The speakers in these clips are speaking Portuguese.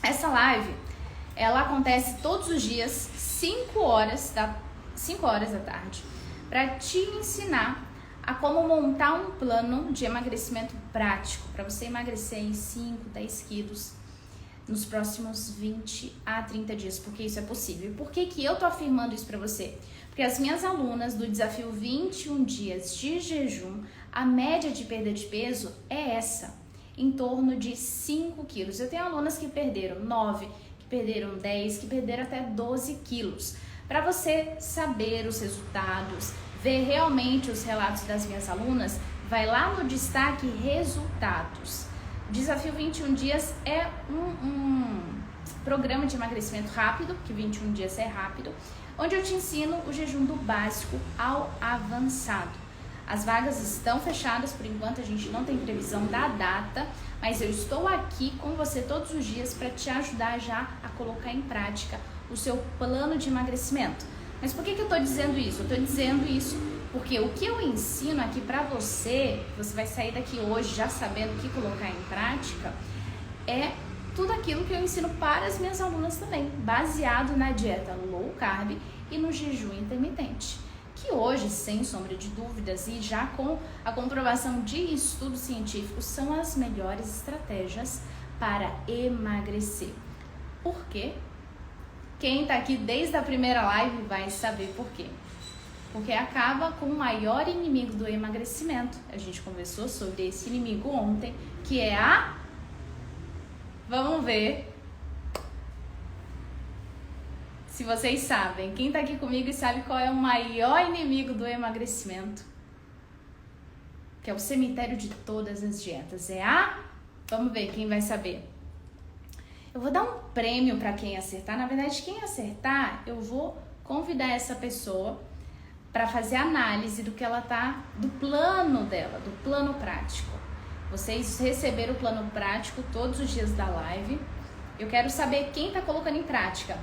Essa live, ela acontece todos os dias, 5 horas da tarde, para te ensinar a como montar um plano de emagrecimento prático, para você emagrecer em 5, 10 quilos nos próximos 20 a 30 dias, porque isso é possível. E por que eu tô afirmando isso para você? Porque as minhas alunas do desafio 21 dias de jejum, a média de perda de peso é essa, em torno de 5 quilos. Eu tenho alunas que perderam 9, que perderam 10, que perderam até 12 quilos. Para você saber os resultados, ver realmente os relatos das minhas alunas, vai lá no destaque resultados. Desafio 21 dias é um programa de emagrecimento rápido, que 21 dias é rápido, onde eu te ensino o jejum do básico ao avançado. As vagas estão fechadas por enquanto, a gente não tem previsão da data, mas eu estou aqui com você todos os dias para te ajudar já a colocar em prática o seu plano de emagrecimento. Mas por que eu estou dizendo isso? Eu estou dizendo isso porque o que eu ensino aqui para você, você vai sair daqui hoje já sabendo o que colocar em prática, é tudo aquilo que eu ensino para as minhas alunas também, baseado na dieta low carb e no jejum intermitente. Que hoje, sem sombra de dúvidas e já com a comprovação de estudos científicos, são as melhores estratégias para emagrecer. Por quê? Quem tá aqui desde a primeira live vai saber por quê. Porque acaba com o maior inimigo do emagrecimento. A gente conversou sobre esse inimigo ontem, que é a... Vamos ver se vocês sabem. Quem tá aqui comigo e sabe qual é o maior inimigo do emagrecimento? Que é o cemitério de todas as dietas. É a... Vamos ver quem vai saber. Eu vou dar um prêmio para quem acertar. Na verdade, quem acertar, eu vou convidar essa pessoa para fazer análise do que ela tá, do plano dela, do plano prático. Vocês receberam o plano prático todos os dias da live. Eu quero saber quem tá colocando em prática.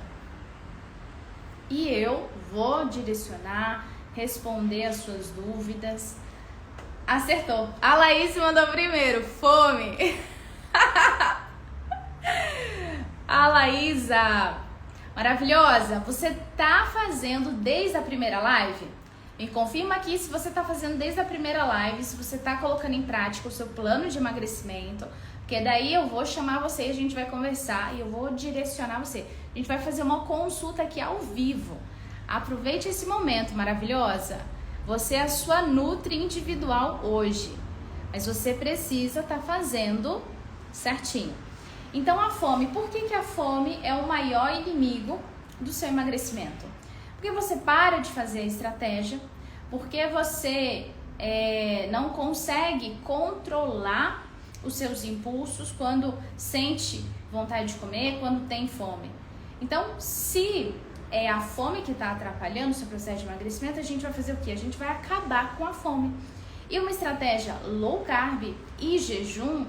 E eu vou direcionar, responder as suas dúvidas. Acertou. A Laís mandou primeiro. Fome. A Laísa, maravilhosa, você tá fazendo desde a primeira live? Me confirma aqui se você tá fazendo desde a primeira live, se você tá colocando em prática o seu plano de emagrecimento, porque daí eu vou chamar você e a gente vai conversar e eu vou direcionar você. A gente vai fazer uma consulta aqui ao vivo. Aproveite esse momento, maravilhosa. Você é a sua Nutri individual hoje, mas você precisa estar fazendo certinho. Então a fome, por que a fome é o maior inimigo do seu emagrecimento? Porque você para de fazer a estratégia, porque você não consegue controlar os seus impulsos quando sente vontade de comer, quando tem fome. Então, se é a fome que está atrapalhando o seu processo de emagrecimento, a gente vai fazer o quê? A gente vai acabar com a fome. E uma estratégia low carb e jejum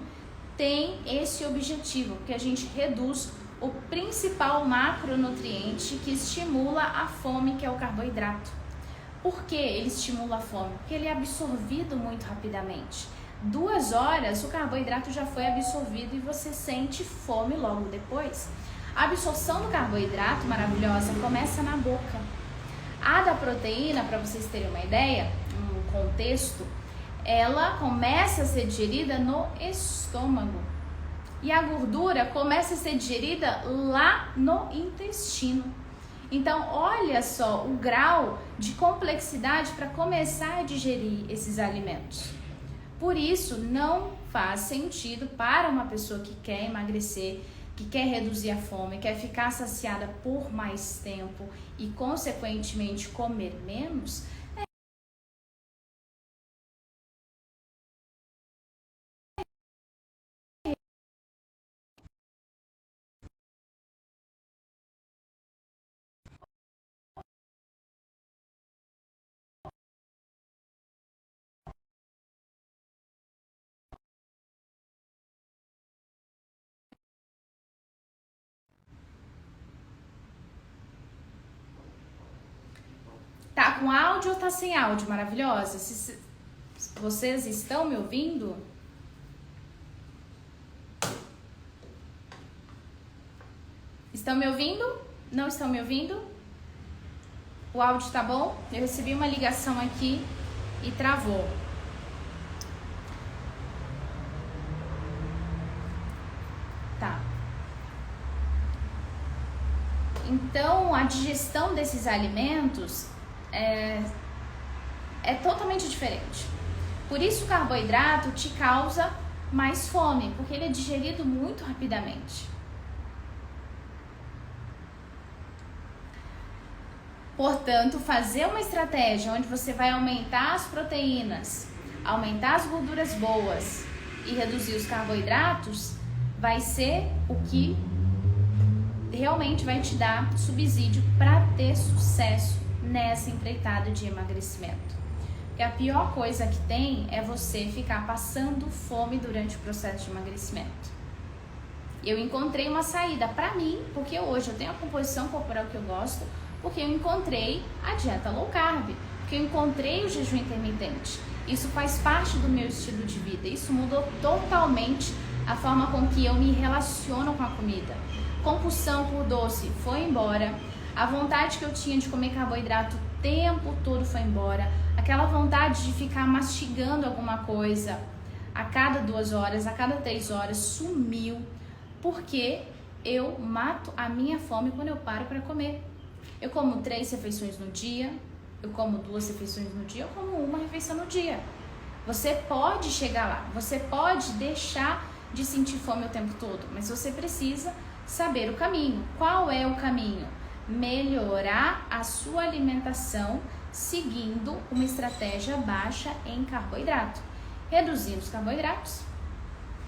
tem esse objetivo, que a gente reduz o principal macronutriente que estimula a fome, que é o carboidrato. Por que ele estimula a fome? Porque ele é absorvido muito rapidamente. 2 horas o carboidrato já foi absorvido e você sente fome logo depois. A absorção do carboidrato, maravilhosa, começa na boca. A da proteína, para vocês terem uma ideia, um contexto, ela começa a ser digerida no estômago. E a gordura começa a ser digerida lá no intestino. Então, olha só o grau de complexidade para começar a digerir esses alimentos. Por isso, não faz sentido para uma pessoa que quer emagrecer, que quer reduzir a fome, quer ficar saciada por mais tempo e, consequentemente, comer menos, tá com áudio ou tá sem áudio, maravilhosa? Vocês estão me ouvindo? Estão me ouvindo? Não estão me ouvindo? O áudio tá bom? Eu recebi uma ligação aqui e travou. Tá. Então, a digestão desses alimentos é totalmente diferente. Por isso o carboidrato te causa mais fome, porque ele é digerido muito rapidamente. Portanto, fazer uma estratégia onde você vai aumentar as proteínas, aumentar as gorduras boas e reduzir os carboidratos, vai ser o que realmente vai te dar subsídio para ter sucesso nessa empreitada de emagrecimento. Porque a pior coisa que tem é você ficar passando fome durante o processo de emagrecimento. Eu encontrei uma saída para mim, porque hoje eu tenho a composição corporal que eu gosto, porque eu encontrei a dieta low carb, porque eu encontrei o jejum intermitente. Isso faz parte do meu estilo de vida. Isso mudou totalmente a forma com que eu me relaciono com a comida. Compulsão por doce foi embora. A vontade que eu tinha de comer carboidrato o tempo todo foi embora. Aquela vontade de ficar mastigando alguma coisa a cada 2 horas, a cada 3 horas sumiu, porque eu mato a minha fome quando eu paro para comer. Eu como 3 refeições no dia, eu como 2 refeições no dia, eu como 1 refeição no dia. Você pode chegar lá, você pode deixar de sentir fome o tempo todo, mas você precisa saber o caminho. Qual é o caminho? Melhorar a sua alimentação seguindo uma estratégia baixa em carboidrato, reduzindo os carboidratos,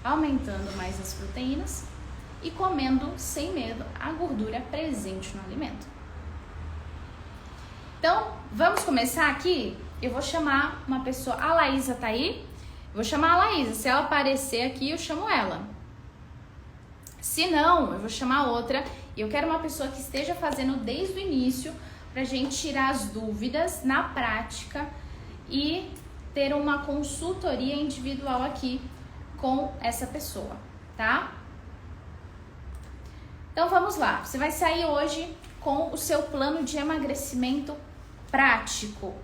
aumentando mais as proteínas e comendo sem medo a gordura presente no alimento. Então, vamos começar aqui? Eu vou chamar uma pessoa. A Laísa tá aí? Eu vou chamar a Laísa. Se ela aparecer aqui, eu chamo ela. Se não, eu vou chamar outra. E eu quero uma pessoa que esteja fazendo desde o início, pra gente tirar as dúvidas na prática e ter uma consultoria individual aqui com essa pessoa, tá? Então vamos lá. Você vai sair hoje com o seu plano de emagrecimento prático.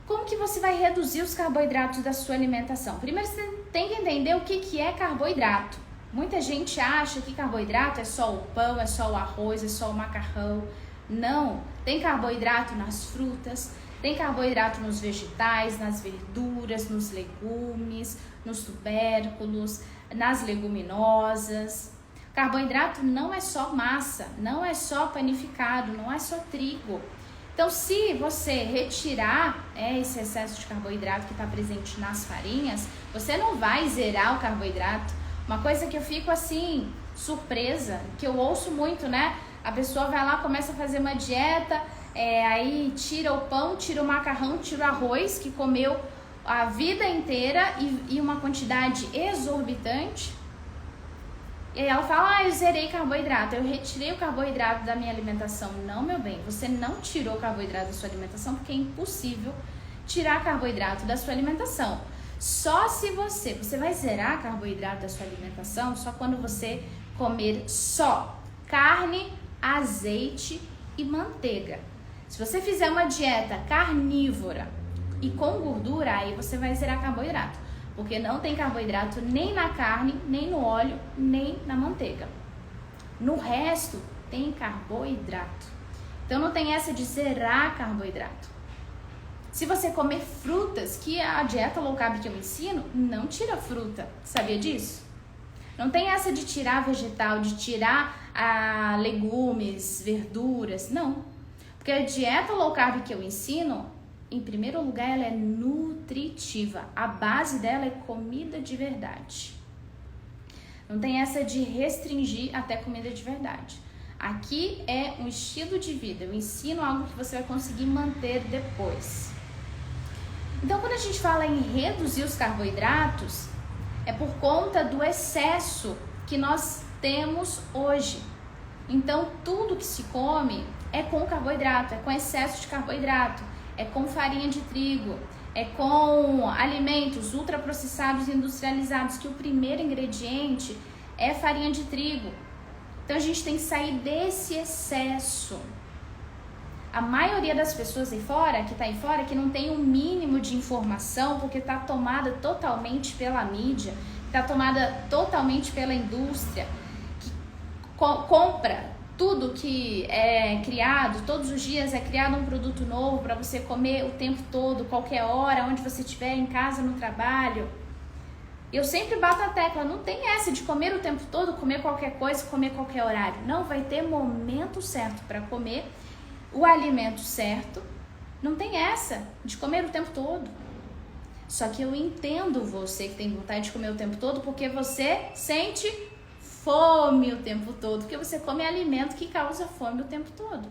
Como que você vai reduzir os carboidratos da sua alimentação? Primeiro você tem que entender o que é carboidrato. Muita gente acha que carboidrato é só o pão, é só o arroz, é só o macarrão. Não, tem carboidrato nas frutas, tem carboidrato nos vegetais, nas verduras, nos legumes, nos tubérculos, nas leguminosas. Carboidrato não é só massa, não é só panificado, não é só trigo. Então, se você retirar esse excesso de carboidrato que está presente nas farinhas, você não vai zerar o carboidrato. Uma coisa que eu fico assim, surpresa, que eu ouço muito, né? A pessoa vai lá, começa a fazer uma dieta, aí tira o pão, tira o macarrão, tira o arroz, que comeu a vida inteira e uma quantidade exorbitante. E aí ela fala, eu zerei carboidrato, eu retirei o carboidrato da minha alimentação. Não, meu bem, você não tirou o carboidrato da sua alimentação, porque é impossível tirar carboidrato da sua alimentação. Só se você vai zerar carboidrato da sua alimentação só quando você comer só carne, azeite e manteiga. Se você fizer uma dieta carnívora e com gordura, aí você vai zerar carboidrato. Porque não tem carboidrato nem na carne, nem no óleo, nem na manteiga. No resto, tem carboidrato. Então não tem essa de zerar carboidrato. Se você comer frutas, que é a dieta low carb que eu ensino, não tira fruta. Sabia disso? Não tem essa de tirar vegetal, de tirar legumes, verduras. Não. Porque a dieta low carb que eu ensino, em primeiro lugar, ela é nutritiva. A base dela é comida de verdade. Não tem essa de restringir até comida de verdade. Aqui é um estilo de vida. Eu ensino algo que você vai conseguir manter depois. Então, quando a gente fala em reduzir os carboidratos, é por conta do excesso que nós temos hoje. Então, tudo que se come é com carboidrato, é com excesso de carboidrato, é com farinha de trigo, é com alimentos ultraprocessados e industrializados, que o primeiro ingrediente é farinha de trigo. Então a gente tem que sair desse excesso. A maioria das pessoas aí fora, que tá aí fora, que não tem um mínimo de informação, porque tá tomada totalmente pela mídia, tá tomada totalmente pela indústria, que compra tudo que é criado, todos os dias é criado um produto novo para você comer o tempo todo, qualquer hora, onde você estiver, em casa, no trabalho. Eu sempre bato a tecla, não tem essa de comer o tempo todo, comer qualquer coisa, comer qualquer horário. Não, vai ter momento certo para comer o alimento certo. Não tem essa de comer o tempo todo. Só que eu entendo você que tem vontade de comer o tempo todo, porque você sente fome o tempo todo, porque você come alimento que causa fome o tempo todo.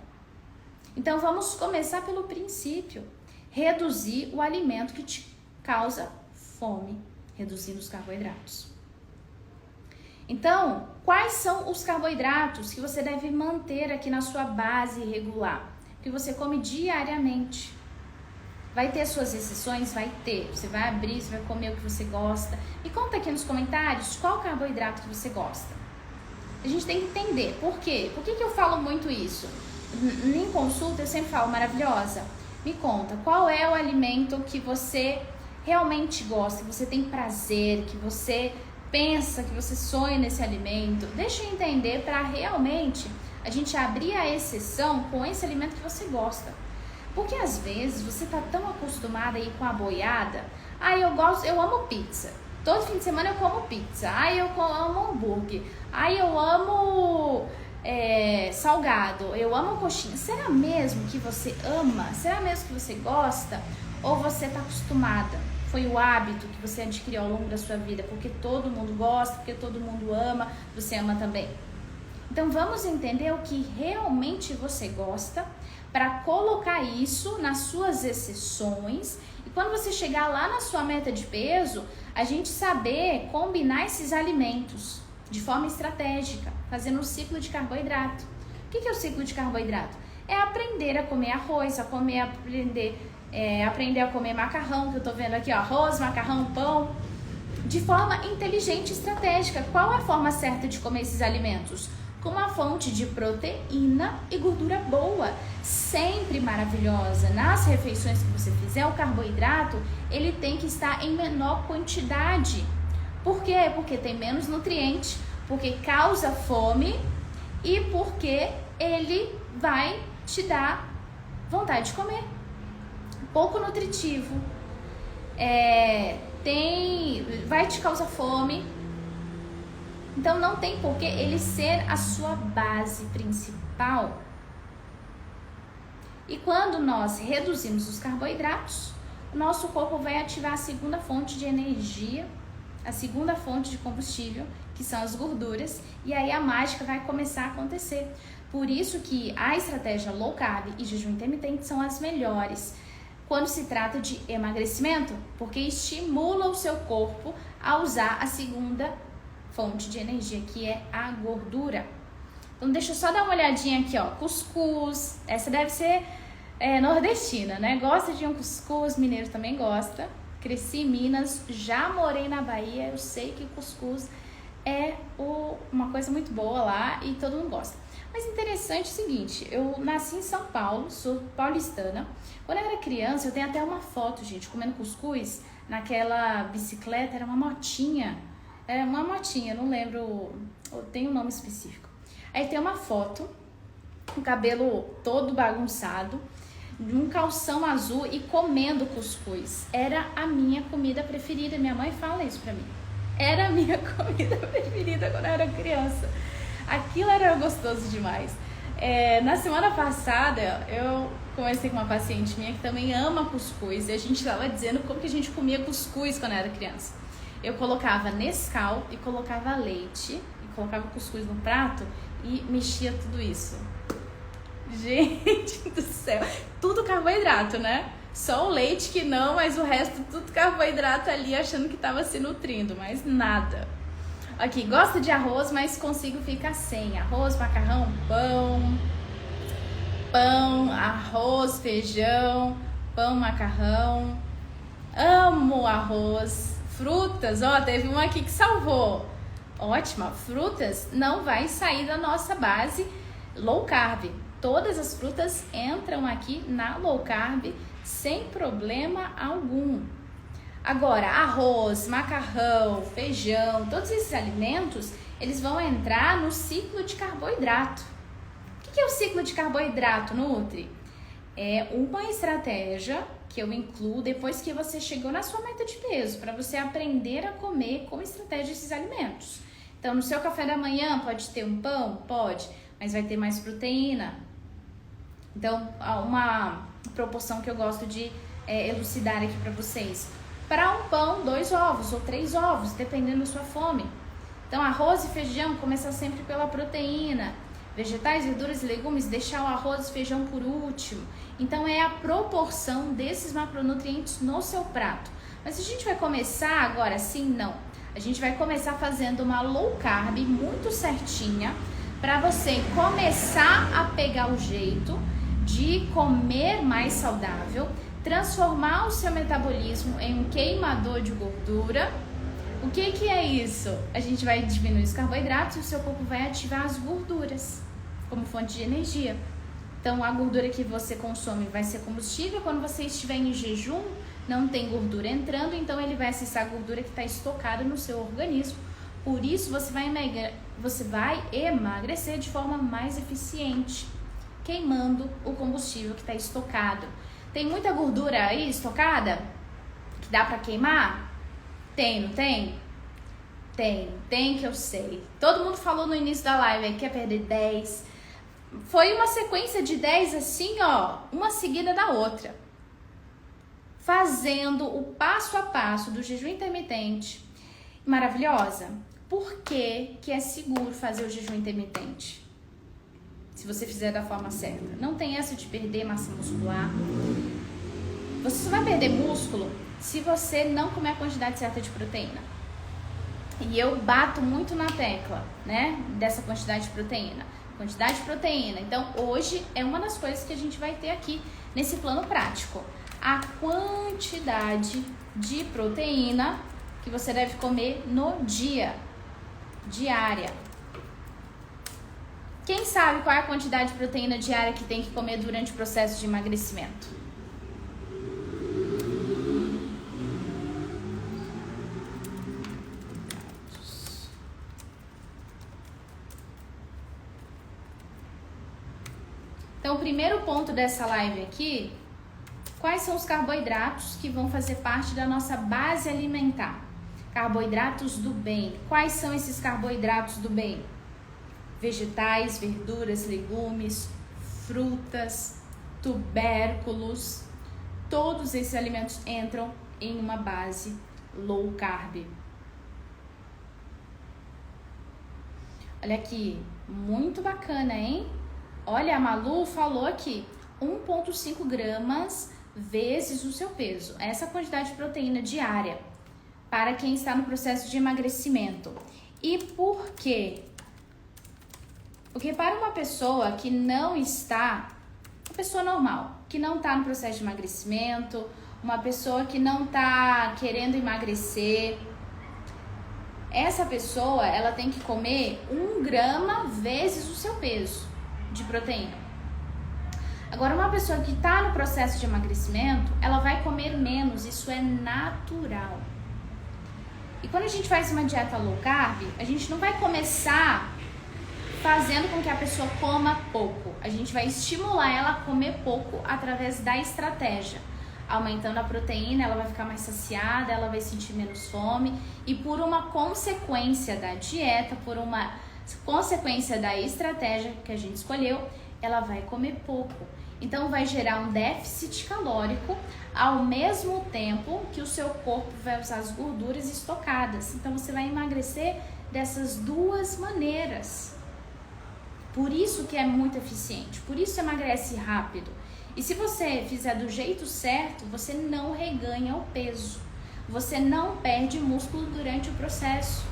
Então vamos começar pelo princípio, reduzir o alimento que te causa fome, reduzindo os carboidratos. Então, quais são os carboidratos que você deve manter aqui na sua base regular, que você come diariamente? Vai ter suas exceções? Vai ter. Você vai abrir, você vai comer o que você gosta. Me conta aqui nos comentários qual carboidrato que você gosta. A gente tem que entender por quê. Por que eu falo muito isso? Em consulta eu sempre falo, maravilhosa, me conta qual é o alimento que você realmente gosta, que você tem prazer, que você pensa, que você sonha nesse alimento. Deixa eu entender para realmente a gente abrir a exceção com esse alimento que você gosta. Porque às vezes você tá tão acostumada a ir com a boiada. Eu amo pizza. Todo fim de semana eu como pizza. Eu amo hambúrguer. Eu amo salgado. Eu amo coxinha. Será mesmo que você ama? Será mesmo que você gosta? Ou você tá acostumada? Foi o hábito que você adquiriu ao longo da sua vida, porque todo mundo gosta, porque todo mundo ama, você ama também. Então vamos entender o que realmente você gosta para colocar isso nas suas exceções e quando você chegar lá na sua meta de peso, a gente saber combinar esses alimentos de forma estratégica, fazendo um ciclo de carboidrato. O que é o ciclo de carboidrato? É aprender a comer arroz, aprender a comer macarrão, que eu tô vendo aqui, ó, arroz, macarrão, pão, de forma inteligente e estratégica. Qual é a forma certa de comer esses alimentos? Com uma fonte de proteína e gordura boa, sempre maravilhosa. Nas refeições que você fizer, o carboidrato, ele tem que estar em menor quantidade. Por quê? Porque tem menos nutriente, porque causa fome e porque ele vai te dar vontade de comer. Pouco nutritivo, vai te causar fome. Então não tem por que ele ser a sua base principal. E quando nós reduzimos os carboidratos, o nosso corpo vai ativar a segunda fonte de energia, a segunda fonte de combustível, que são as gorduras, e aí a mágica vai começar a acontecer. Por isso que a estratégia low carb e jejum intermitente são as melhores quando se trata de emagrecimento, porque estimula o seu corpo a usar a segunda fonte de energia, que é a gordura. Então deixa eu só dar uma olhadinha aqui, ó, cuscuz, essa deve ser nordestina, né? Gosta de um cuscuz, mineiro também gosta. Cresci em Minas, já morei na Bahia, eu sei que cuscuz é uma coisa muito boa lá e todo mundo gosta. Mas interessante é o seguinte, eu nasci em São Paulo, sou paulistana. Quando eu era criança, eu tenho até uma foto, gente, comendo cuscuz naquela bicicleta, era uma motinha. Não lembro, tem um nome específico. Aí tem uma foto, com o cabelo todo bagunçado, um calção azul e comendo cuscuz. Era a minha comida preferida, minha mãe fala isso pra mim. Era a minha comida preferida quando eu era criança. Aquilo era gostoso demais. Na semana passada, eu conversei com uma paciente minha que também ama cuscuz. E a gente estava dizendo como que a gente comia cuscuz quando eu era criança. Eu colocava Nescau e colocava leite. E colocava cuscuz no prato e mexia tudo isso. Gente do céu. Tudo carboidrato, né? Só o leite que não, mas o resto tudo carboidrato ali, achando que estava se nutrindo. Mas nada. Aqui, gosto de arroz, mas consigo ficar sem. Arroz, macarrão, pão, arroz, feijão, pão, macarrão. Amo arroz. Frutas, ó, teve uma aqui que salvou. Ótima. Frutas não vai sair da nossa base low carb. Todas as frutas entram aqui na low carb sem problema algum. Agora, arroz, macarrão, feijão, todos esses alimentos, eles vão entrar no ciclo de carboidrato. O que é o ciclo de carboidrato, Nutri? É uma estratégia que eu incluo depois que você chegou na sua meta de peso, para você aprender a comer com estratégia esses alimentos. Então, no seu café da manhã pode ter um pão? Pode, mas vai ter mais proteína. Então, uma proporção que eu gosto de elucidar aqui para vocês. Para um pão, 2 ovos ou 3 ovos, dependendo da sua fome. Então, arroz e feijão, começar sempre pela proteína. Vegetais, verduras e legumes, deixar o arroz e feijão por último. Então, é a proporção desses macronutrientes no seu prato. Mas a gente vai começar agora sim? Não. A gente vai começar fazendo uma low carb muito certinha para você começar a pegar o jeito de comer mais saudável, transformar o seu metabolismo em um queimador de gordura. O que é isso? A gente vai diminuir os carboidratos e o seu corpo vai ativar as gorduras como fonte de energia. Então, a gordura que você consome vai ser combustível. Quando você estiver em jejum, não tem gordura entrando, então ele vai acessar a gordura que está estocada no seu organismo. Por isso, você vai emagrecer de forma mais eficiente, queimando o combustível que está estocado. Tem muita gordura aí estocada que dá para queimar? Tem, não tem? Tem que eu sei. Todo mundo falou no início da live aí que quer perder 10. Foi uma sequência de 10 assim, ó, uma seguida da outra. Fazendo o passo a passo do jejum intermitente. Maravilhosa. Por que é seguro fazer o jejum intermitente? Se você fizer da forma certa. Não tem essa de perder massa muscular. Você só vai perder músculo se você não comer a quantidade certa de proteína. E eu bato muito na tecla, né, dessa quantidade de proteína. Quantidade de proteína. Então, hoje é uma das coisas que a gente vai ter aqui nesse plano prático. A quantidade de proteína que você deve comer no dia. Diária. Quem sabe qual é a quantidade de proteína diária que tem que comer durante o processo de emagrecimento? Então, o primeiro ponto dessa live aqui, quais são os carboidratos que vão fazer parte da nossa base alimentar? Carboidratos do bem. Quais são esses carboidratos do bem? Vegetais, verduras, legumes, frutas, tubérculos. Todos esses alimentos entram em uma base low carb. Olha aqui, muito bacana, hein? Olha, a Malu falou aqui, 1,5 gramas vezes o seu peso. Essa quantidade de proteína diária para quem está no processo de emagrecimento. E por quê? Porque para uma pessoa que não está, uma pessoa normal, que não está no processo de emagrecimento, uma pessoa que não está querendo emagrecer, essa pessoa, ela tem que comer 1 grama vezes o seu peso de proteína. Agora, uma pessoa que está no processo de emagrecimento, ela vai comer menos, isso é natural. E quando a gente faz uma dieta low carb, a gente não vai começar fazendo com que a pessoa coma pouco. A gente vai estimular ela a comer pouco através da estratégia. Aumentando a proteína, ela vai ficar mais saciada, ela vai sentir menos fome. E por uma consequência da dieta, por uma consequência da estratégia que a gente escolheu, ela vai comer pouco. Então vai gerar um déficit calórico ao mesmo tempo que o seu corpo vai usar as gorduras estocadas. Então você vai emagrecer dessas duas maneiras. Por isso que é muito eficiente, por isso emagrece rápido. E se você fizer do jeito certo, você não reganha o peso. Você não perde músculo durante o processo.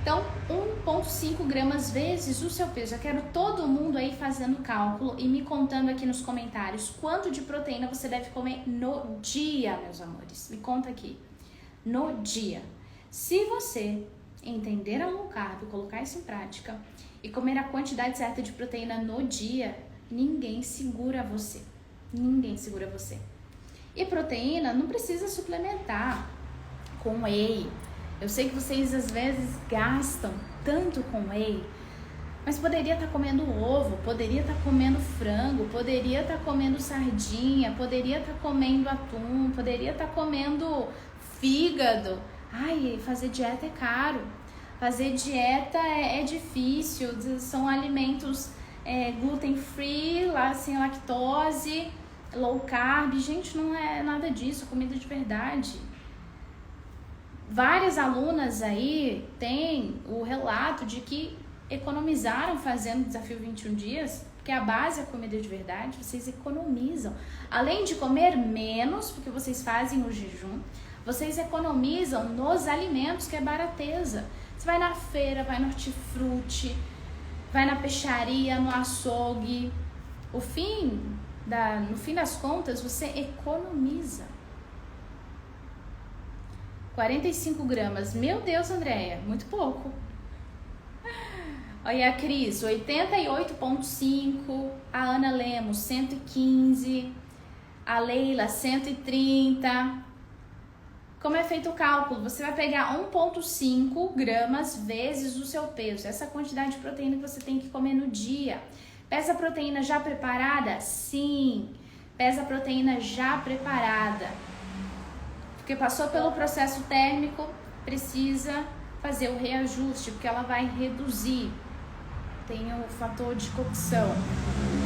Então, 1,5 gramas vezes o seu peso. Eu quero todo mundo aí fazendo cálculo e me contando aqui nos comentários quanto de proteína você deve comer no dia, meus amores. Me conta aqui. No dia. Se você entender a low carb, colocar isso em prática e comer a quantidade certa de proteína no dia, ninguém segura você. Ninguém segura você. E proteína não precisa suplementar com whey. Eu sei que vocês às vezes gastam tanto com whey, mas poderia estar comendo ovo, poderia estar comendo frango, poderia estar comendo sardinha, poderia estar comendo atum, poderia estar comendo fígado. Ai, fazer dieta é caro. Fazer dieta é difícil. São alimentos gluten free, sem lactose, low carb. Gente, não é nada disso, comida de verdade. Várias alunas aí têm o relato de que economizaram fazendo o desafio 21 dias, porque a base é a comida de verdade, vocês economizam. Além de comer menos, porque vocês fazem o jejum, vocês economizam nos alimentos, que é barateza. Você vai na feira, vai no hortifruti, vai na peixaria, no açougue. No fim das contas, você economiza. 45 gramas. Meu Deus, Andréia, muito pouco. Olha a Cris, 88,5. A Ana Lemos, 115. A Leila, 130. Como é feito o cálculo? Você vai pegar 1,5 gramas vezes o seu peso. Essa quantidade de proteína que você tem que comer no dia. Pesa a proteína já preparada? Sim. Pesa a proteína já preparada. Porque passou pelo processo térmico, precisa fazer o reajuste, porque ela vai reduzir. Tem o fator de cocção.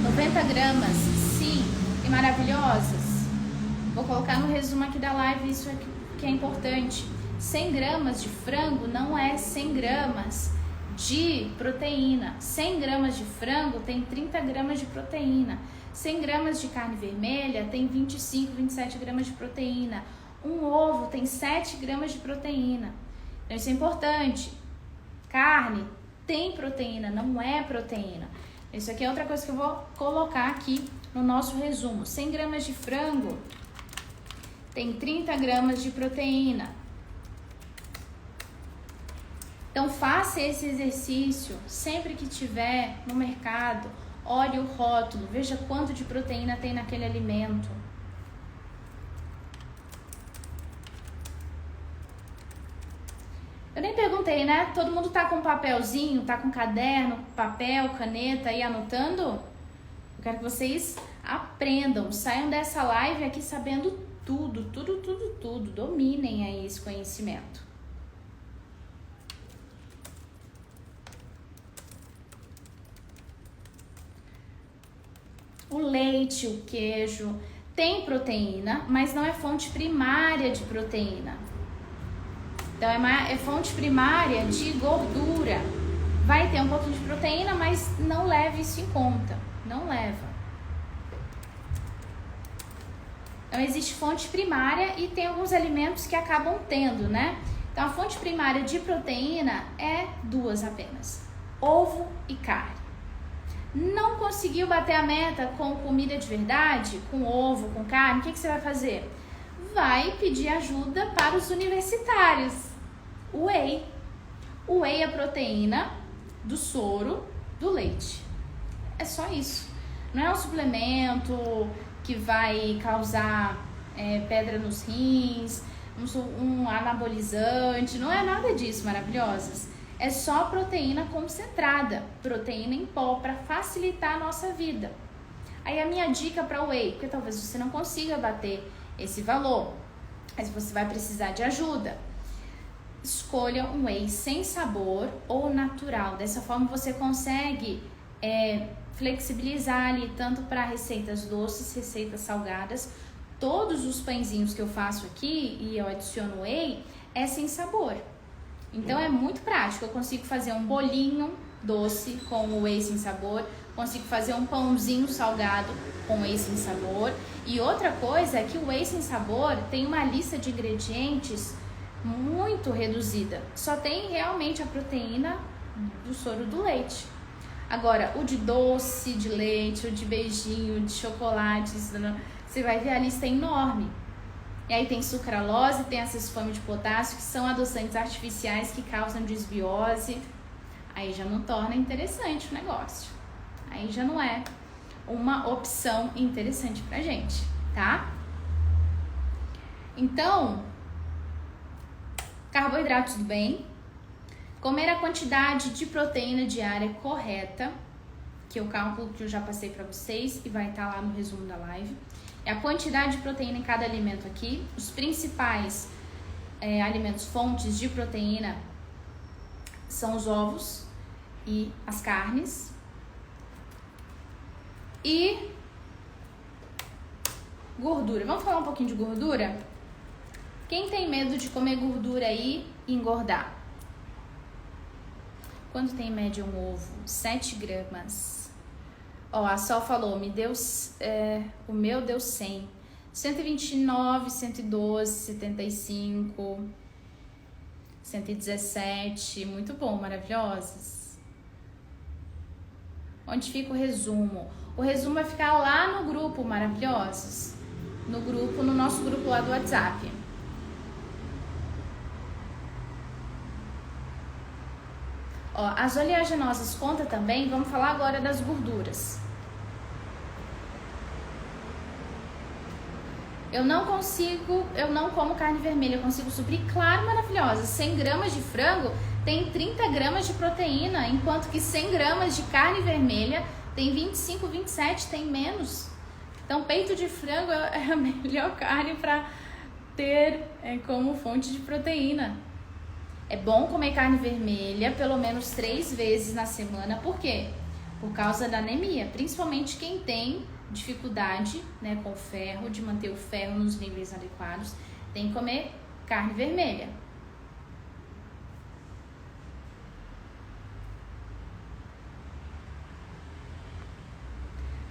90 gramas, sim, e maravilhosas. Vou colocar no resumo aqui da live isso aqui que é importante. 100 gramas de frango não é 100 gramas de proteína. 100 gramas de frango tem 30 gramas de proteína. 100 gramas de carne vermelha tem 25, 27 gramas de proteína. Um ovo tem 7 gramas de proteína. Então isso é importante. Carne tem proteína, não é proteína. Isso aqui é outra coisa que eu vou colocar aqui no nosso resumo. 100 gramas de frango tem 30 gramas de proteína. Então faça esse exercício sempre que tiver no mercado. Olhe o rótulo, veja quanto de proteína tem naquele alimento. Eu nem perguntei, né? Todo mundo tá com papelzinho, tá com caderno, papel, caneta aí anotando? Eu quero que vocês aprendam, saiam dessa live aqui sabendo tudo. Dominem aí esse conhecimento. O leite, o queijo tem proteína, mas não é fonte primária de proteína. Então é fonte primária de gordura. Vai ter um pouquinho de proteína, mas não leve isso em conta. Não leva. Então existe fonte primária e tem alguns alimentos que acabam tendo, né? Então a fonte primária de proteína é 2 apenas: ovo e carne. Não conseguiu bater a meta com comida de verdade, com ovo, com carne, o que você vai fazer? Vai pedir ajuda para os universitários. O whey. O whey é a proteína do soro do leite. É só isso. Não é um suplemento que vai causar pedra nos rins, um anabolizante. Não é nada disso, maravilhosas. É só proteína concentrada, proteína em pó, para facilitar a nossa vida. Aí a minha dica para o whey, porque talvez você não consiga bater esse valor, mas você vai precisar de ajuda. Escolha um whey sem sabor ou natural. Dessa forma você consegue flexibilizar ali tanto para receitas doces, receitas salgadas. Todos os pãezinhos que eu faço aqui e eu adiciono whey é sem sabor. Então é muito prático. Eu consigo fazer um bolinho doce com o whey sem sabor, consigo fazer um pãozinho salgado com whey sem sabor. E outra coisa é que o whey sem sabor tem uma lista de ingredientes muito reduzida. Só tem realmente a proteína do soro do leite. Agora, o de doce de leite, o de beijinho, de chocolate, você vai ver a lista enorme. E aí tem sucralose, tem a sulfame de potássio, que são adoçantes artificiais que causam desbiose. Aí já não torna interessante o negócio. Aí já não é uma opção interessante pra gente, tá? Então, carboidratos tudo bem. Comer a quantidade de proteína diária correta, que é o cálculo que eu já passei pra vocês e vai estar lá no resumo da live. É a quantidade de proteína em cada alimento aqui. Os principais alimentos fontes de proteína são os ovos e as carnes. E gordura. Vamos falar um pouquinho de gordura? Quem tem medo de comer gordura aí e engordar? Quanto tem em média um ovo? 7 gramas. Ó, a Sol falou, o meu deu 100. 129, 112, 75, 117. Muito bom, maravilhosos. Onde fica o resumo? O resumo vai ficar lá no grupo, maravilhosos. No nosso grupo lá do WhatsApp. Ó, as oleaginosas conta também, vamos falar agora das gorduras. Eu não como carne vermelha, eu consigo suprir, claro, maravilhosa. 100 gramas de frango tem 30 gramas de proteína, enquanto que 100 gramas de carne vermelha tem 25, 27, tem menos. Então, peito de frango é a melhor carne para ter como fonte de proteína. É bom comer carne vermelha pelo menos 3 vezes na semana. Por quê? Por causa da anemia. Principalmente quem tem dificuldade, né, com o ferro, de manter o ferro nos níveis adequados, tem que comer carne vermelha.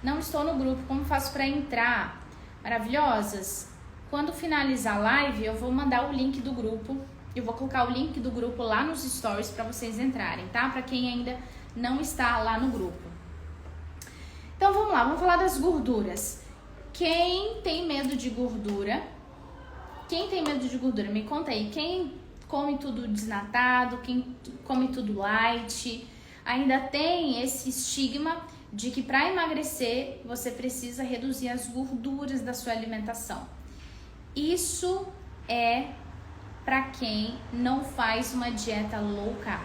Não estou no grupo, como faço para entrar? Maravilhosas! Quando finalizar a live, eu vou mandar o link do grupo. Eu vou colocar o link do grupo lá nos stories para vocês entrarem, tá? Para quem ainda não está lá no grupo. Então vamos lá, vamos falar das gorduras. Quem tem medo de gordura? Quem tem medo de gordura? Me conta aí. Quem come tudo desnatado? Quem come tudo light? Ainda tem esse estigma de que para emagrecer você precisa reduzir as gorduras da sua alimentação. Isso é para quem não faz uma dieta low carb.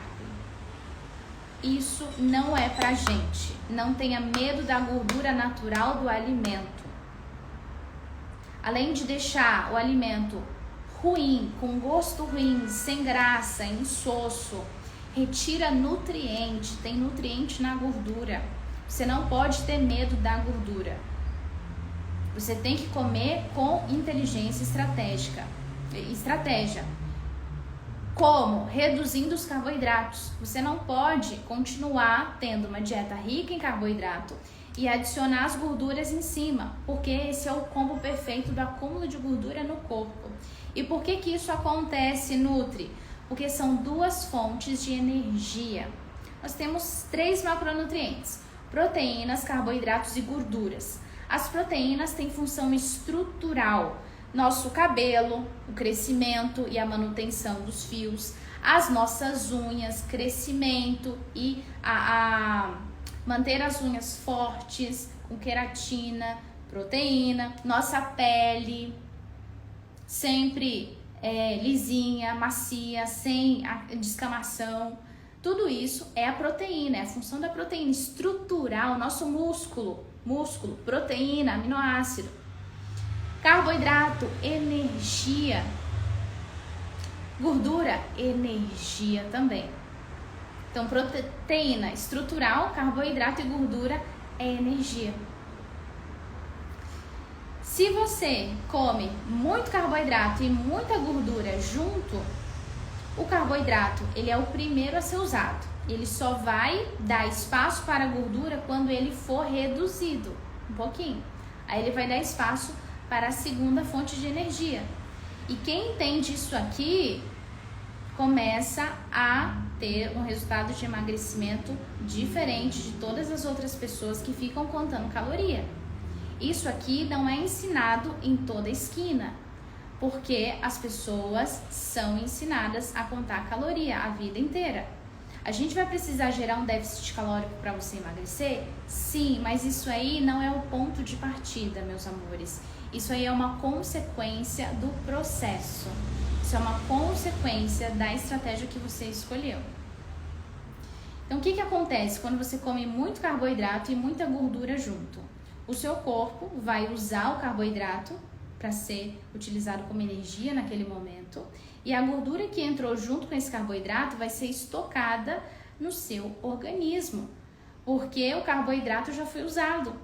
Isso não é pra gente. Não tenha medo da gordura natural do alimento. Além de deixar o alimento ruim, com gosto ruim, sem graça, insosso, retira nutriente, tem nutriente na gordura. Você não pode ter medo da gordura. Você tem que comer com inteligência estratégia. Como? Reduzindo os carboidratos. Você não pode continuar tendo uma dieta rica em carboidrato e adicionar as gorduras em cima, porque esse é o combo perfeito do acúmulo de gordura no corpo. E por que que isso acontece, Nutri? Porque são 2 fontes de energia. Nós temos 3 macronutrientes: proteínas, carboidratos e gorduras. As proteínas têm função estrutural. Nosso cabelo, o crescimento e a manutenção dos fios, as nossas unhas, crescimento e manter as unhas fortes, com queratina, proteína, nossa pele sempre lisinha, macia, sem descamação. Tudo isso é a proteína, é a função da proteína estrutural, nosso músculo, proteína, aminoácido. Carboidrato, energia. Gordura, energia também. Então, proteína estrutural, carboidrato e gordura é energia. Se você come muito carboidrato e muita gordura junto, o carboidrato, ele é o primeiro a ser usado. Ele só vai dar espaço para a gordura quando ele for reduzido um pouquinho. Aí ele vai dar espaço para a segunda fonte de energia. E quem entende isso aqui começa a ter um resultado de emagrecimento diferente de todas as outras pessoas que ficam contando caloria. Isso aqui não é ensinado em toda esquina. Porque as pessoas são ensinadas a contar caloria a vida inteira. A gente vai precisar gerar um déficit calórico para você emagrecer? Sim, mas isso aí não é o ponto de partida, meus amores. Isso aí é uma consequência do processo. Isso é uma consequência da estratégia que você escolheu. Então, o que acontece quando você come muito carboidrato e muita gordura junto? O seu corpo vai usar o carboidrato para ser utilizado como energia naquele momento, e a gordura que entrou junto com esse carboidrato vai ser estocada no seu organismo, porque o carboidrato já foi usado.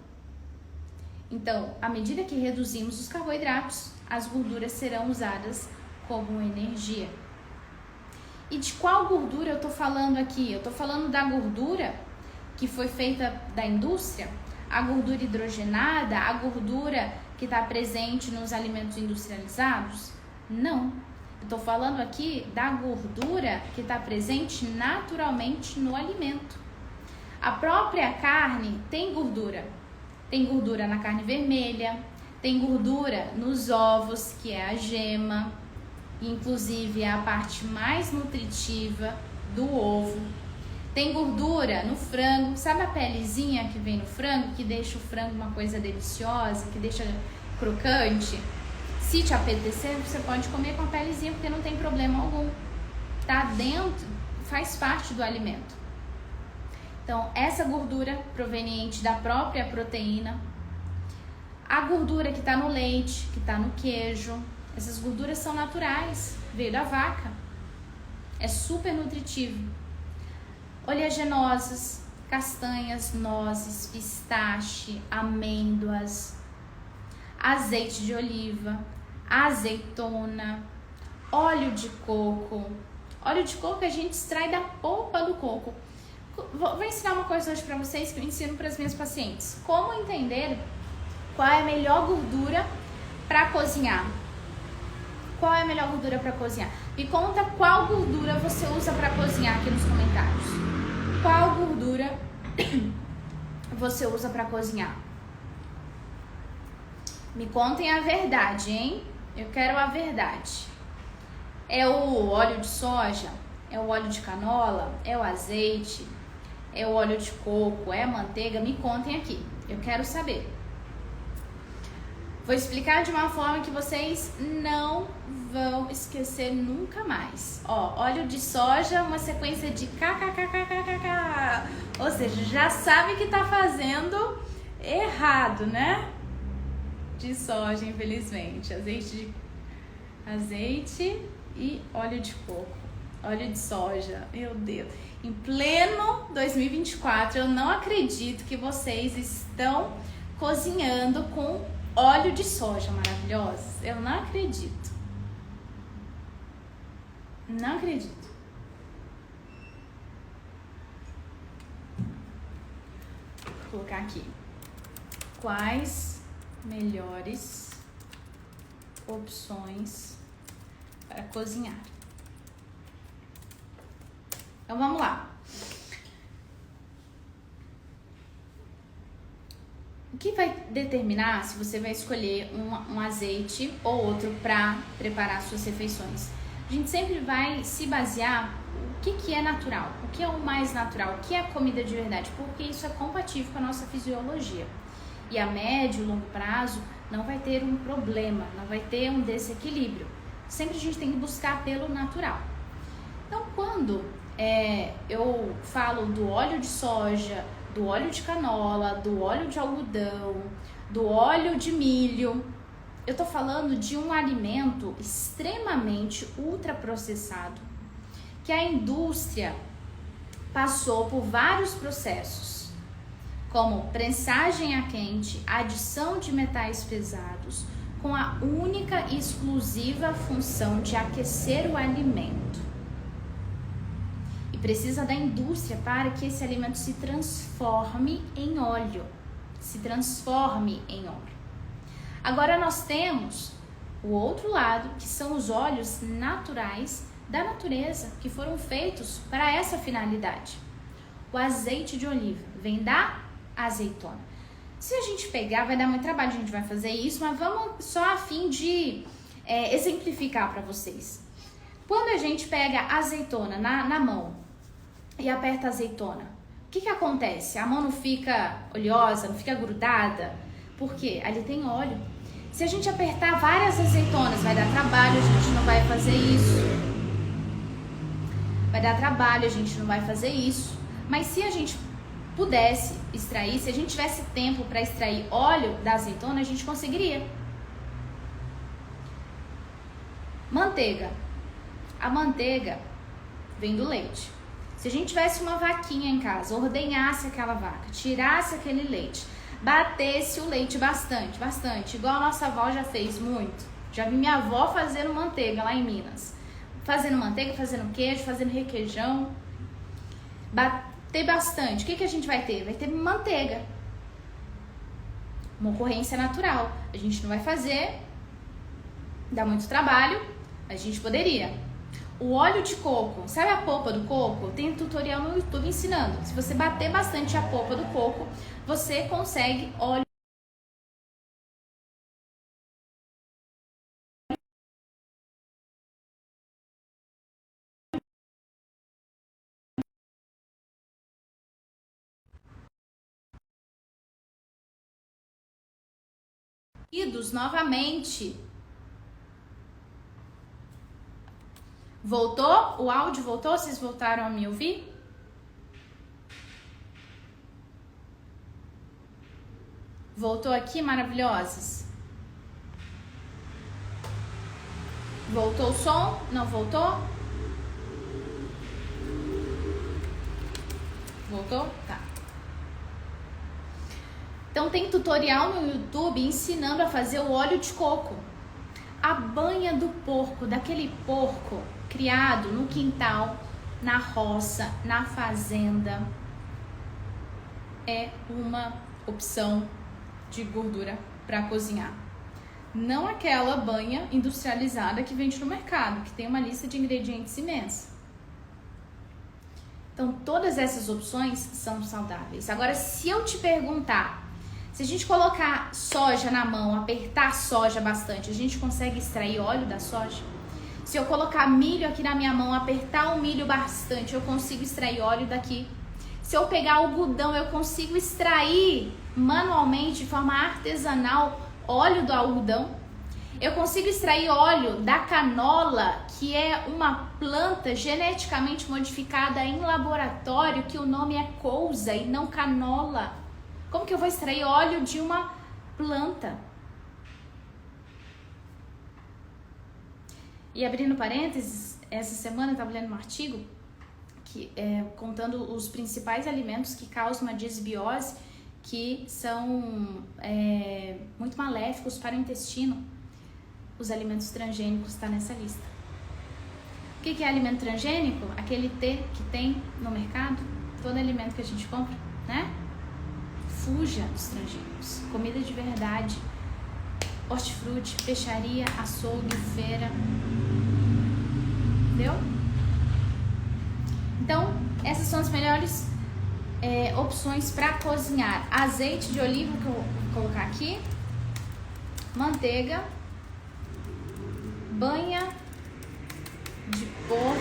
Então, à medida que reduzimos os carboidratos, as gorduras serão usadas como energia. E de qual gordura eu estou falando aqui? Eu estou falando da gordura que foi feita da indústria, a gordura hidrogenada, a gordura que está presente nos alimentos industrializados? Não. Eu estou falando aqui da gordura que está presente naturalmente no alimento. A própria carne tem gordura. Tem gordura na carne vermelha, tem gordura nos ovos, que é a gema, inclusive é a parte mais nutritiva do ovo. Tem gordura no frango, sabe a pelezinha que vem no frango, que deixa o frango uma coisa deliciosa, que deixa crocante? Se te apetecer, você pode comer com a pelezinha, porque não tem problema algum. Tá dentro, faz parte do alimento. Então, essa gordura proveniente da própria proteína, a gordura que está no leite, que está no queijo, essas gorduras são naturais, veio da vaca. É super nutritivo. Oleaginosas, castanhas, nozes, pistache, amêndoas, azeite de oliva, azeitona, óleo de coco. Óleo de coco a gente extrai da polpa do coco. Vou ensinar uma coisa hoje para vocês que eu ensino para as minhas pacientes. Como entender qual é a melhor gordura para cozinhar. Qual é a melhor gordura para cozinhar? Me conta qual gordura você usa para cozinhar aqui nos comentários. Qual gordura você usa para cozinhar? Me contem a verdade, hein? Eu quero a verdade. É o óleo de soja? É o óleo de canola? É o azeite? É o óleo de coco? É a manteiga? Me contem aqui. Eu quero saber. Vou explicar de uma forma que vocês não vão esquecer nunca mais. Ó, óleo de soja, uma sequência de kkkkkk. Ou seja, já sabe que tá fazendo errado, né? De soja, infelizmente. Azeite e óleo de coco. Óleo de soja, meu Deus. Em pleno 2024, eu não acredito que vocês estão cozinhando com óleo de soja maravilhosos. Eu não acredito. Não acredito. Vou colocar aqui. Quais melhores opções para cozinhar? Então vamos lá. O que vai determinar se você vai escolher um azeite ou outro para preparar suas refeições? A gente sempre vai se basear o que é natural, o que é o mais natural, o que é a comida de verdade, porque isso é compatível com a nossa fisiologia. E a médio e longo prazo não vai ter um problema, não vai ter um desequilíbrio. Sempre a gente tem que buscar pelo natural. Então, quando eu falo do óleo de soja, do óleo de canola, do óleo de algodão, do óleo de milho, eu tô falando de um alimento extremamente ultraprocessado, que a indústria passou por vários processos, como prensagem a quente, adição de metais pesados, com a única e exclusiva função de aquecer o alimento. E precisa da indústria para que esse alimento se transforme em óleo. Agora nós temos o outro lado, que são os óleos naturais da natureza, que foram feitos para essa finalidade. O azeite de oliva vem da azeitona. Se a gente pegar, vai dar muito trabalho, a gente vai fazer isso, mas vamos só a fim de exemplificar para vocês. Quando a gente pega a azeitona na mão e aperta a azeitona, o que acontece? A mão não fica oleosa, não fica grudada? Por quê? Ali tem óleo. Se a gente apertar várias azeitonas, vai dar trabalho, a gente não vai fazer isso. Vai dar trabalho, a gente não vai fazer isso. Mas se a gente pudesse extrair, se a gente tivesse tempo para extrair óleo da azeitona, a gente conseguiria. Manteiga. A manteiga vem do leite. Se a gente tivesse uma vaquinha em casa, ordenhasse aquela vaca, tirasse aquele leite, batesse o leite bastante, igual a nossa avó já fez muito. Já vi minha avó fazendo manteiga lá em Minas. Fazendo manteiga, fazendo queijo, fazendo requeijão. Bater bastante. O que a gente vai ter? Vai ter manteiga. Uma ocorrência natural. A gente não vai fazer, dá muito trabalho, a gente poderia. O óleo de coco, sabe a polpa do coco? Tem tutorial no YouTube ensinando. Se você bater bastante a polpa do coco, você consegue óleo novamente. Voltou? O áudio voltou? Vocês voltaram a me ouvir? Voltou aqui, maravilhosas? Voltou o som? Não voltou? Voltou? Tá. Então tem tutorial no YouTube ensinando a fazer o óleo de coco. A banha do porco, daquele porco criado no quintal, na roça, na fazenda, é uma opção de gordura para cozinhar. Não aquela banha industrializada que vende no mercado, que tem uma lista de ingredientes imensa. Então, todas essas opções são saudáveis. Agora, se eu te perguntar, se a gente colocar soja na mão, apertar a soja bastante, a gente consegue extrair óleo da soja? Se eu colocar milho aqui na minha mão, apertar o milho bastante, eu consigo extrair óleo daqui. Se eu pegar algodão, eu consigo extrair manualmente, de forma artesanal, óleo do algodão. Eu consigo extrair óleo da canola, que é uma planta geneticamente modificada em laboratório, que o nome é couza e não canola. Como que eu vou extrair óleo de uma planta? E abrindo parênteses, essa semana eu estava lendo um artigo contando os principais alimentos que causam uma desbiose, que são muito maléficos para o intestino. Os alimentos transgênicos estão nessa lista. O que é alimento transgênico? Aquele T que tem no mercado, todo alimento que a gente compra, né? Fuja dos transgênicos. Comida de verdade, hortifruti, peixaria, açougue, feira. Entendeu? Então, essas são as melhores opções para cozinhar. Azeite de oliva, que eu vou colocar aqui. Manteiga. Banha de porco.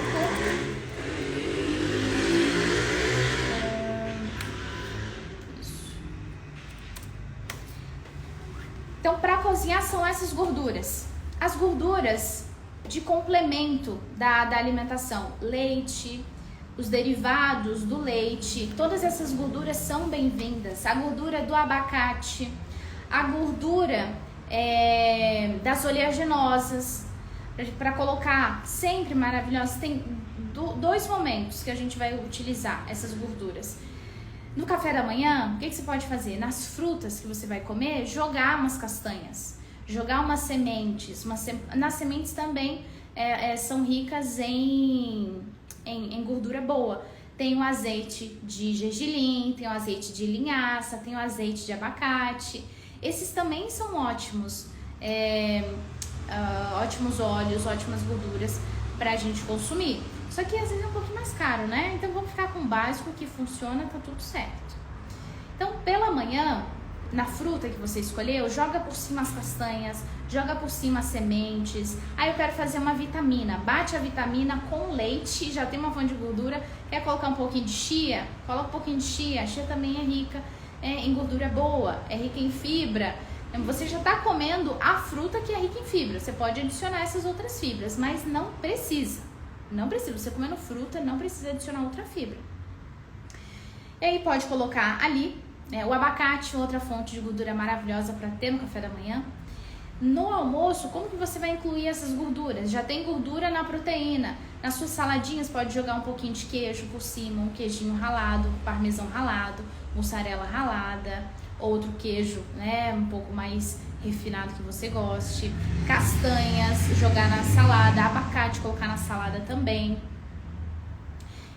Então, para cozinhar são essas gorduras. As gorduras de complemento da alimentação, leite, os derivados do leite, todas essas gorduras são bem-vindas. A gordura do abacate, a gordura das oleaginosas, para colocar sempre maravilhosas. Tem dois momentos que a gente vai utilizar essas gorduras. No café da manhã, o que você pode fazer? Nas frutas que você vai comer, jogar umas castanhas, jogar umas sementes. Nas sementes também são ricas em gordura boa. Tem o azeite de gergelim, tem o azeite de linhaça, tem o azeite de abacate. Esses também são ótimos, ótimos óleos, ótimas gorduras pra gente consumir. Só que às vezes é um pouquinho mais caro, né? Então vamos ficar com o básico que funciona, tá tudo certo. Então pela manhã, na fruta que você escolheu, joga por cima as castanhas, joga por cima as sementes. Aí eu quero fazer uma vitamina, bate a vitamina com leite, já tem uma fonte de gordura. Quer colocar um pouquinho de chia? Coloca um pouquinho de chia. A chia também é rica em gordura boa, é rica em fibra. Você já está comendo a fruta que é rica em fibra. Você pode adicionar essas outras fibras, mas não precisa. Não precisa. Você comendo fruta, não precisa adicionar outra fibra. E aí pode colocar ali o abacate, outra fonte de gordura maravilhosa para ter no café da manhã. No almoço, como que você vai incluir essas gorduras? Já tem gordura na proteína. Nas suas saladinhas pode jogar um pouquinho de queijo por cima, um queijinho ralado, parmesão ralado, mussarela ralada, outro queijo, né, um pouco mais refinado que você goste. Castanhas, jogar na salada, abacate, colocar na salada também.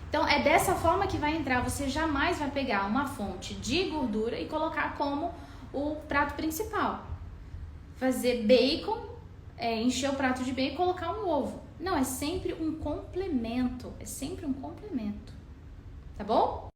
Então, é dessa forma que vai entrar. Você jamais vai pegar uma fonte de gordura e colocar como o prato principal. Fazer bacon, encher o prato de bacon e colocar um ovo. Não, é sempre um complemento. É sempre um complemento. Tá bom?